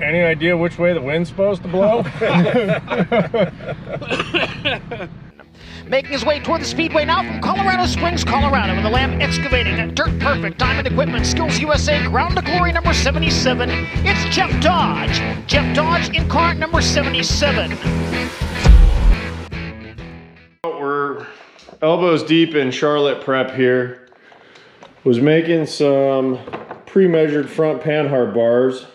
Any idea which way the wind's supposed to blow? Making his way toward the speedway now from Colorado Springs, Colorado, with the Lamb Excavating at Dirt Perfect Diamond Equipment Skills USA Ground to Glory number 77. It's Jeff Dodge. Jeff Dodge in car number 77. We're elbows deep in Charlotte prep here. Was making some pre-measured front panhard bars.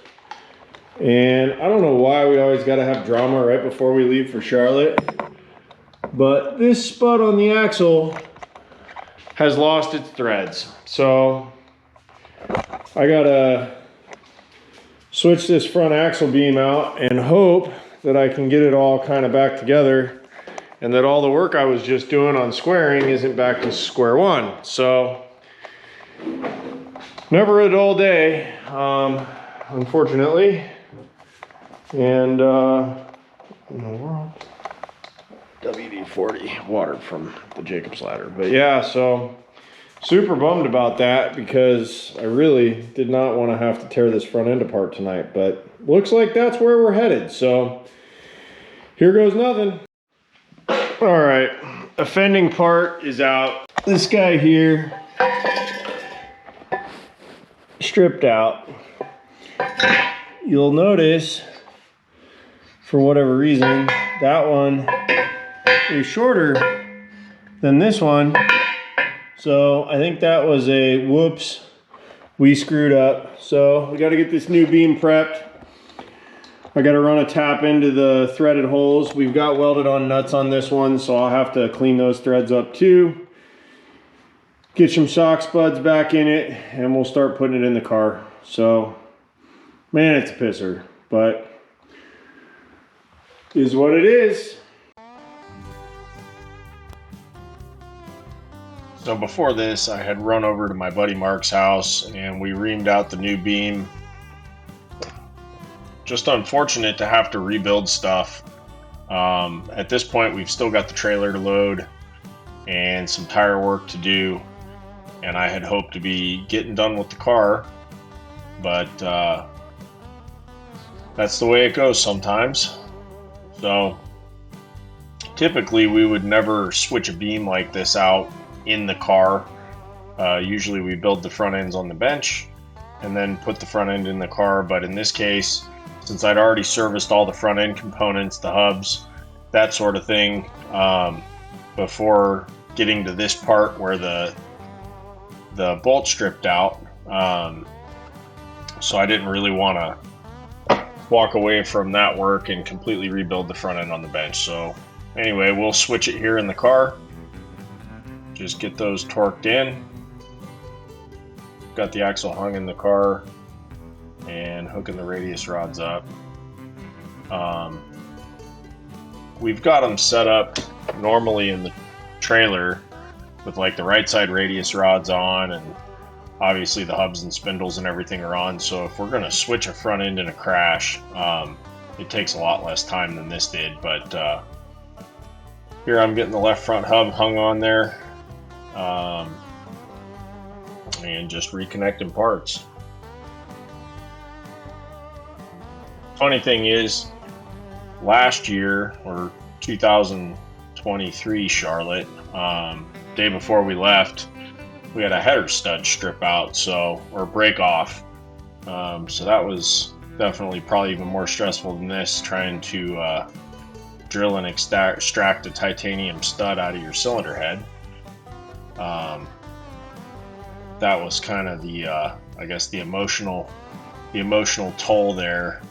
And I don't know why we always got to have drama right before we leave for Charlotte. But this spud on the axle has lost its threads. So I gotta switch this front axle beam out and hope that I can get it all kind of back together and that all the work I was just doing on squaring isn't back to square one. So never a dull day, unfortunately. And in the world, WD-40 watered from the Jacob's ladder. But yeah, so super bummed about that because I really did not want to have to tear this front end apart tonight, but looks like that's where we're headed. So here goes nothing. All right, offending part is out. This guy here stripped out. You'll notice for whatever reason that one is shorter than this one. So I think that was a whoops, we screwed up. So we got to get this new beam prepped. I got to run a tap into the threaded holes. We've got welded on nuts on this one, so I'll have to clean those threads up too. Get some shock spuds back in it and we'll start putting it in the car. So man, it's a pisser, but is what it is. So before this, I had run over to my buddy Mark's house and we reamed out the new beam. Just unfortunate to have to rebuild stuff. At this point, we've still got the trailer to load and some tire work to do. And I had hoped to be getting done with the car, but that's the way it goes sometimes. So typically we would never switch a beam like this out in the car. Usually we build the front ends on the bench and then put the front end in the car, but in this case, since I'd already serviced all the front end components, the hubs, that sort of thing, before getting to this part where the bolt stripped out, so I didn't really want to walk away from that work and completely rebuild the front end on the bench. So anyway, we'll switch it here in the car. Just get those torqued in. Got the axle hung in the car and hooking the radius rods up. We've got them set up normally in the trailer with like the right side radius rods on, and obviously the hubs and spindles and everything are on. So if we're going to switch a front end in a crash, it takes a lot less time than this did. But here I'm getting the left front hub hung on there, and just reconnecting parts. Funny thing is, last year, or 2023 Charlotte, day before we left, we had a header stud strip out, or break off. So that was definitely probably even more stressful than this, trying to drill and extract a titanium stud out of your cylinder head. That was kind of the, I guess the emotional toll there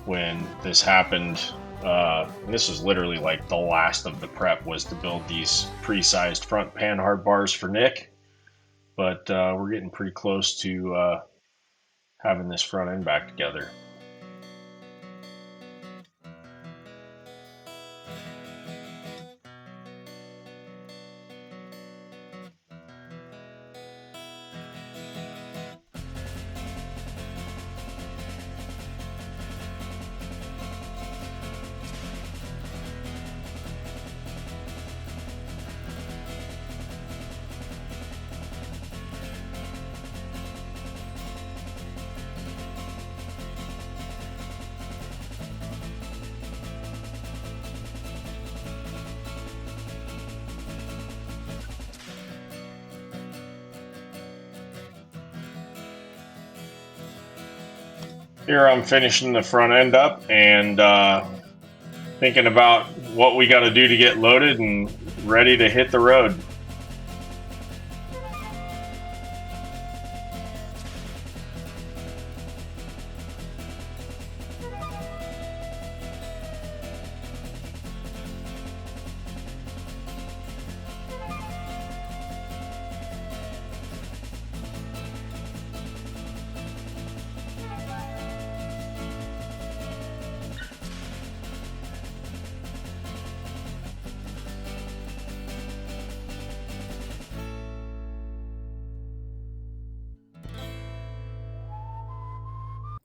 when this happened. And this was literally like the last of the prep, was to build these pre-sized front panhard bars for Nick. But we're getting pretty close to having this front end back together. Here I'm finishing the front end up and thinking about what we got to do to get loaded and ready to hit the road.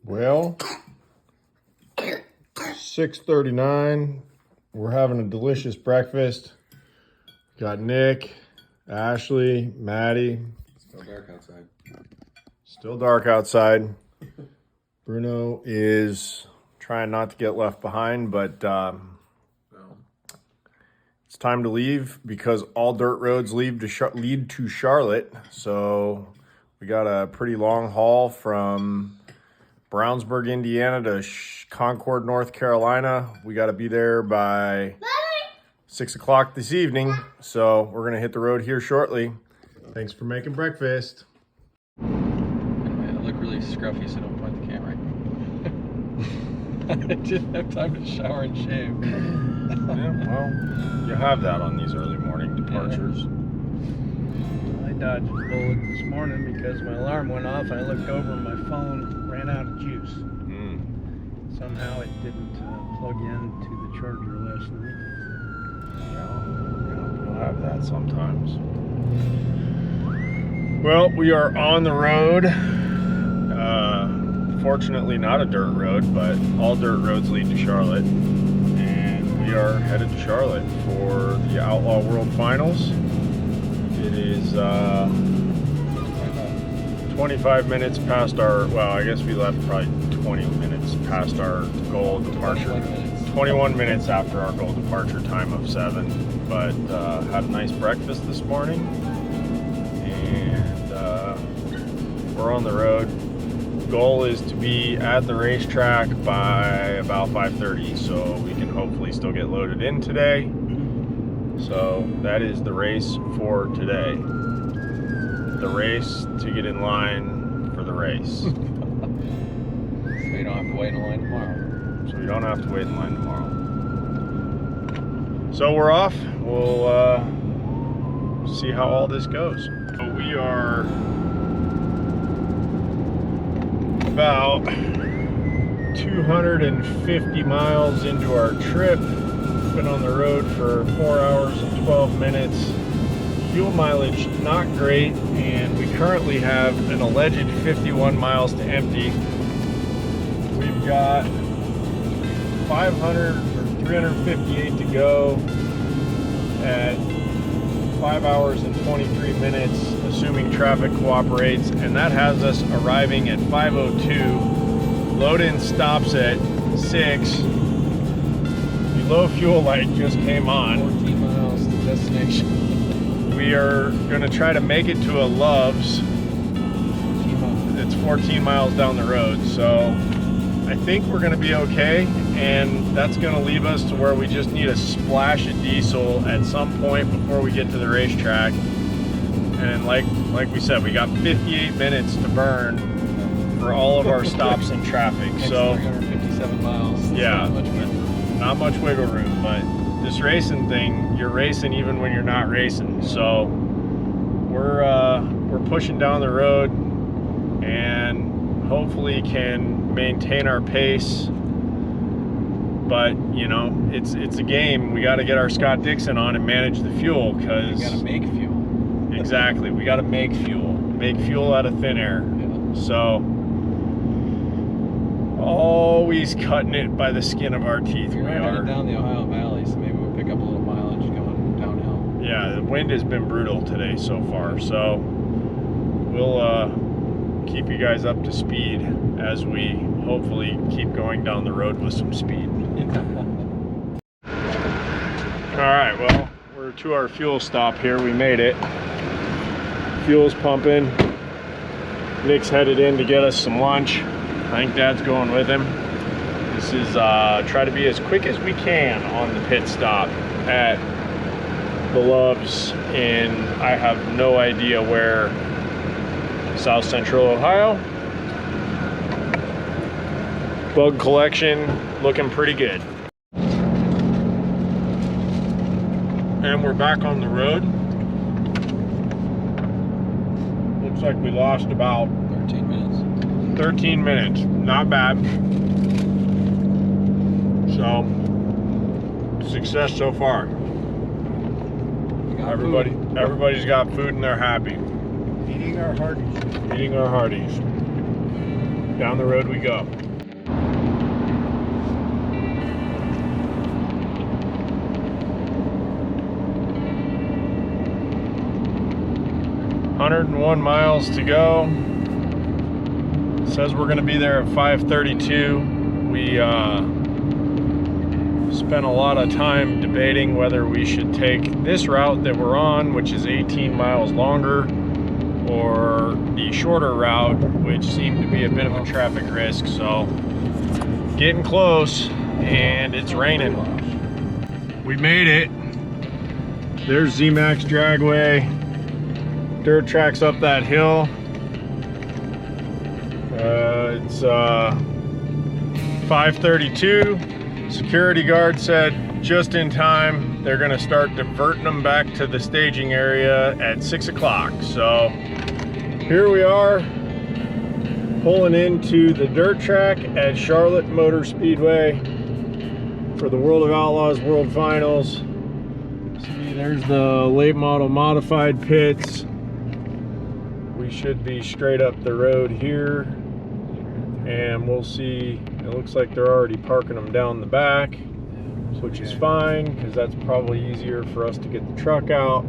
Well, 6:39. We're having a delicious breakfast. Got Nick, Ashley, Maddie. Still dark outside. Still dark outside. Bruno is trying not to get left behind, but it's time to leave because all dirt roads lead to Charlotte. So we got a pretty long haul from Brownsburg, Indiana to Concord, North Carolina. We got to be there by 6 o'clock this evening. So we're going to hit the road here shortly. Thanks for making breakfast. Anyway, I look really scruffy, so don't point the camera. I didn't have time to shower and shave. Yeah, well, you have that on these early morning departures. I dodged a bullet this morning because my alarm went off and I looked over and my phone ran out of juice. Somehow it didn't plug in to the charger last night. Yeah, you'll have that sometimes. Well, we are on the road. Fortunately not a dirt road, but all dirt roads lead to Charlotte. And we are headed to Charlotte for the Outlaw World Finals. It is 25 minutes past our, well, I guess we left probably 20 minutes past our goal departure. 21 minutes after our goal departure time of 7. But had a nice breakfast this morning. And we're on the road. Goal is to be at the racetrack by about 5:30, so we can hopefully still get loaded in today. So that is the race for today. The race to get in line for the race. So you don't have to wait in line tomorrow. So we don't have to wait in line tomorrow. So we're off. We'll see how all this goes. So we are about 250 miles into our trip. Been on the road for 4 hours and 12 minutes. Fuel mileage not great, and we currently have an alleged 51 miles to empty. We've got 500 or 358 to go at 5 hours and 23 minutes, assuming traffic cooperates, and that has us arriving at 5:02. Load-in stops at 6. The low fuel light just came on. 14 miles to destination. We are going to try to make it to a Love's. It's 14 miles down the road, so I think we're going to be okay, and that's going to leave us to where we just need a splash of diesel at some point before we get to the racetrack. And like we said, we got 58 minutes to burn for all of our stops in traffic. So 357 miles. yeah, not much wiggle room, but this racing thing, you're racing even when you're not racing. So we're pushing down the road and hopefully can maintain our pace. But you know, it's a game. We got to get our Scott Dixon on and manage the fuel, because You gotta make fuel. exactly, we got to make fuel out of thin air. Yeah. So always cutting it by the skin of our teeth. We're We headed are. down the Ohio Valley, so maybe we'll pick up a little mileage going downhill. Yeah, the wind has been brutal today so far. So we'll keep you guys up to speed as we hopefully keep going down the road with some speed. All right, well, we're to our fuel stop here. We made it. Fuel's pumping. Nick's headed in to get us some lunch. I think Dad's going with him. This is try to be as quick as we can on the pit stop at the Loves in, I have no idea where, South Central Ohio. Bug collection looking pretty good. And we're back on the road. Looks like we lost about 13 minutes. 13 minutes. Not bad. So, success so far. Everybody's got food and they're happy. Eating our Hardee's. Eating our Hardee's. Down the road we go. ...101 miles to go. It says we're gonna be there at 5:32. We spent a lot of time debating whether we should take this route that we're on, which is 18 miles longer, or the shorter route, which seemed to be a bit of a traffic risk. So getting close, and it's raining. We made it. There's Z-Max Dragway. Dirt tracks up that hill. It's 5:32. Security guard said just in time they're gonna start diverting them back to the staging area at 6 o'clock. So here we are, pulling into the dirt track at Charlotte Motor Speedway for the World of Outlaws World Finals. See, there's the late model modified pits. We should be straight up the road here, and we'll see. It looks like they're already parking them down the back, which is fine because that's probably easier for us to get the truck out.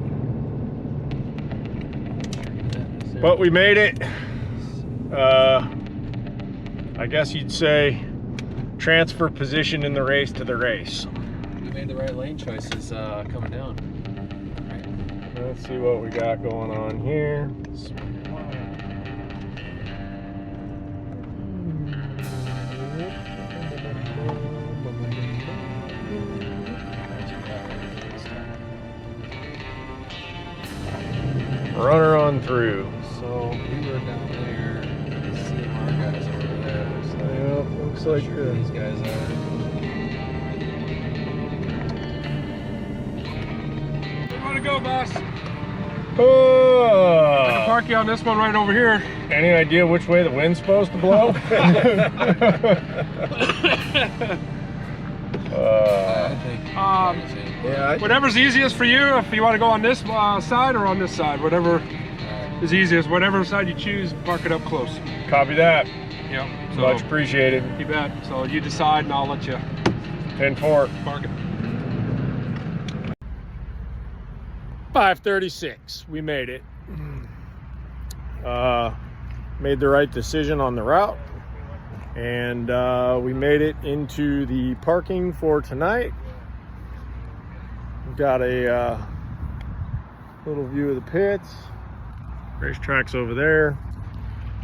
But we made it. I guess you'd say transfer position in the race to the race. We made the right lane choices coming down. Right. Let's see what we got going on here. Runner on through. So we were down there, the CMR guys over there. So Yeah, looks like sure these guys are. Where you want to go, boss? Oh, Park you on this one right over here. any idea which way the wind's supposed to blow? I think. Yeah. Whatever's easiest for you. If you want to go on this side or on this side, whatever is easiest. Whatever side you choose, park it up close. Copy that. Yeah. So Much appreciated. you bet. So you decide, and I'll let you 10-4. park it. 5:36. We made it. Made the right decision on the route, and we made it into the parking for tonight. We've got a little view of the pits. Racetrack's over there.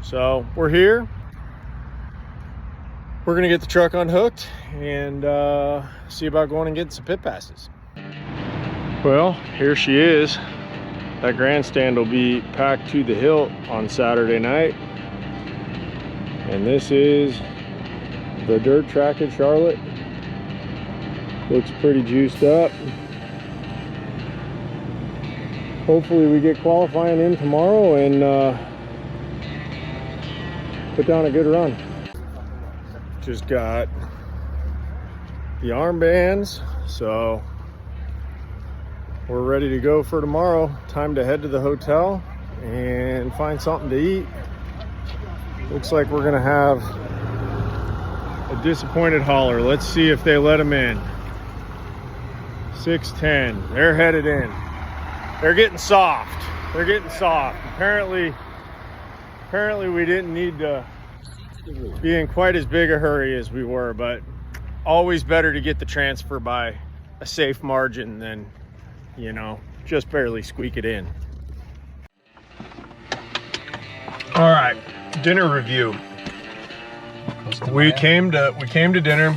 So we're here. We're gonna get the truck unhooked and see about going and getting some pit passes. Well, here she is. That grandstand will be packed to the hilt on Saturday night. And this is the dirt track at Charlotte. Looks pretty juiced up. Hopefully we get qualifying in tomorrow and put down a good run. Just got the armbands, so we're ready to go for tomorrow. Time to head to the hotel and find something to eat. Looks like we're gonna have a disappointed hauler. Let's see if they let them in. 6:10, they're headed in. They're getting soft. They're getting soft. Apparently we didn't need to be in quite as big a hurry as we were, but always better to get the transfer by a safe margin than, you know, just barely squeak it in. All right, dinner review. Costa we Maya. came to dinner.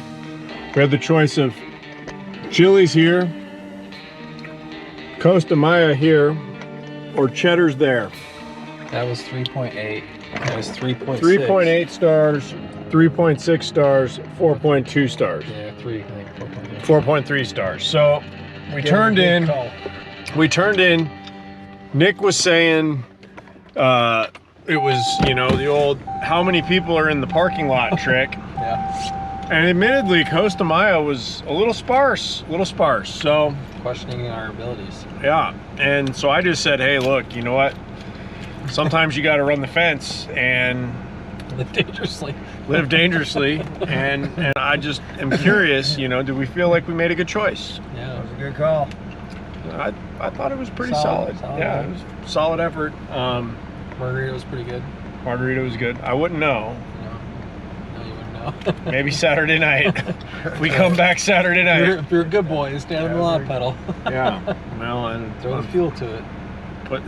We had the choice of Chili's here, Costa Maya here, or Cheddar's there. That was 3.8. That was 3.6. 3.8 stars, 3.6 stars, 4.2 stars, Yeah, 3. I think 4.8. 4.3 stars. So we turned in. Nick was saying it was, you know, the old how many people are in the parking lot trick. Yeah. And admittedly, Costa Maya was a little sparse. So Questioning our abilities. yeah, and so I just said, hey, look, you know what? Sometimes you got to run the fence and Live dangerously. live dangerously. and I just am curious, you know, do we feel like we made a good choice? Yeah. That was a good call. I thought it was pretty Solid, solid. Yeah, it was a solid effort. Margarita was pretty good. Margarita was good. I wouldn't know. No, you wouldn't know. Maybe Saturday night. We come back Saturday night. If you're a good boy, stand on the lawn pedal. Yeah. Well, and Throw the fuel to it. put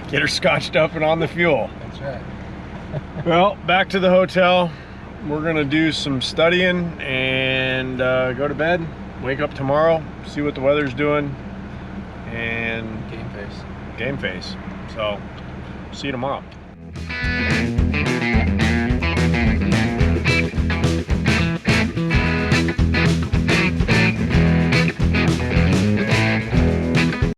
get her scotched up and on the fuel. That's right. Well, back to the hotel. We're gonna do some studying and go to bed. Wake up tomorrow, see what the weather's doing, and Game face. game face. So, see you tomorrow.